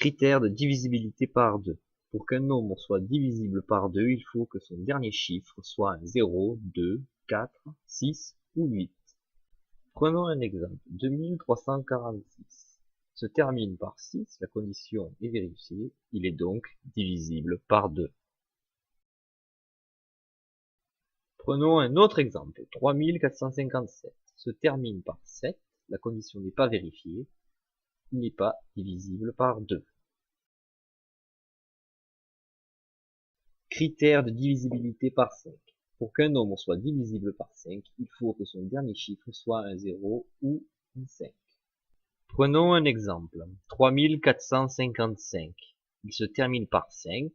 Critère de divisibilité par 2. Pour qu'un nombre soit divisible par 2, il faut que son dernier chiffre soit un 0, 2, 4, 6 ou 8. Prenons un exemple. 2346 se termine par 6, la condition est vérifiée, il est donc divisible par 2. Prenons un autre exemple. 3457 se termine par 7, la condition n'est pas vérifiée, il n'est pas divisible par 2. Critère de divisibilité par 5. Pour qu'un nombre soit divisible par 5, il faut que son dernier chiffre soit un 0 ou un 5. Prenons un exemple. 3455. Il se termine par 5.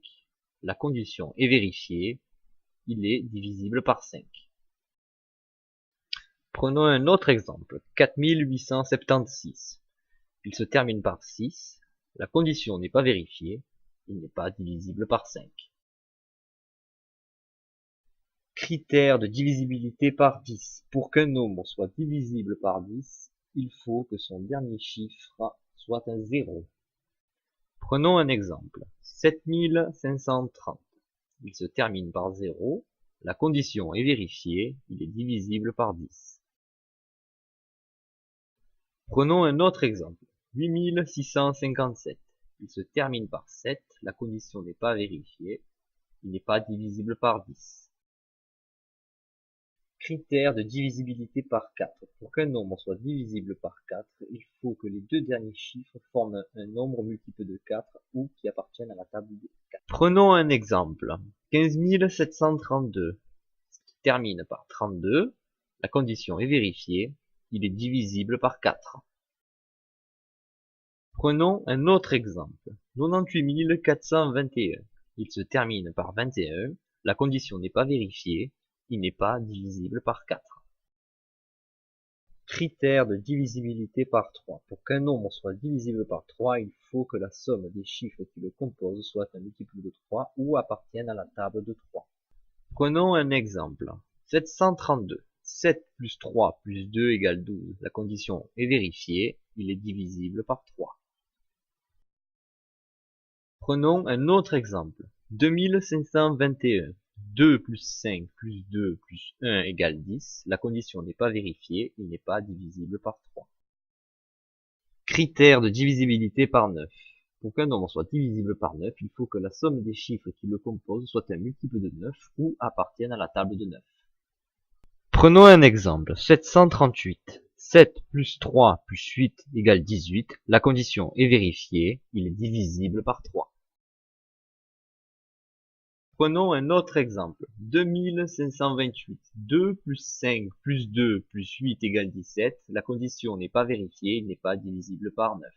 La condition est vérifiée. Il est divisible par 5. Prenons un autre exemple. 4876. Il se termine par 6. La condition n'est pas vérifiée. Il n'est pas divisible par 5. Critère de divisibilité par 10. Pour qu'un nombre soit divisible par 10, il faut que son dernier chiffre soit un 0. Prenons un exemple. 7530. Il se termine par 0. La condition est vérifiée. Il est divisible par 10. Prenons un autre exemple. 8657. Il se termine par 7. La condition n'est pas vérifiée. Il n'est pas divisible par 10. Critère de divisibilité par 4. Pour qu'un nombre soit divisible par 4, il faut que les deux derniers chiffres forment un nombre multiple de 4 ou qui appartiennent à la table des 4. Prenons un exemple. 15732 qui termine par 32. La condition est vérifiée. Il est divisible par 4. Prenons un autre exemple. 98421. Il se termine par 21. La condition n'est pas vérifiée. Il n'est pas divisible par 4. Critère de divisibilité par 3. Pour qu'un nombre soit divisible par 3, il faut que la somme des chiffres qui le composent soit un multiple de 3 ou appartienne à la table de 3. Prenons un exemple. 732. 7 plus 3 plus 2 égale 12. La condition est vérifiée. Il est divisible par 3. Prenons un autre exemple. 2521. 2 plus 5 plus 2 plus 1 égale 10. La condition n'est pas vérifiée, il n'est pas divisible par 3. Critère de divisibilité par 9. Pour qu'un nombre soit divisible par 9, il faut que la somme des chiffres qui le composent soit un multiple de 9 ou appartienne à la table de 9. Prenons un exemple. 738. 7 plus 3 plus 8 égale 18. La condition est vérifiée, il est divisible par 3. Prenons un autre exemple. 2528. 2 plus 5 plus 2 plus 8 égale 17. La condition n'est pas vérifiée, il n'est pas divisible par 9.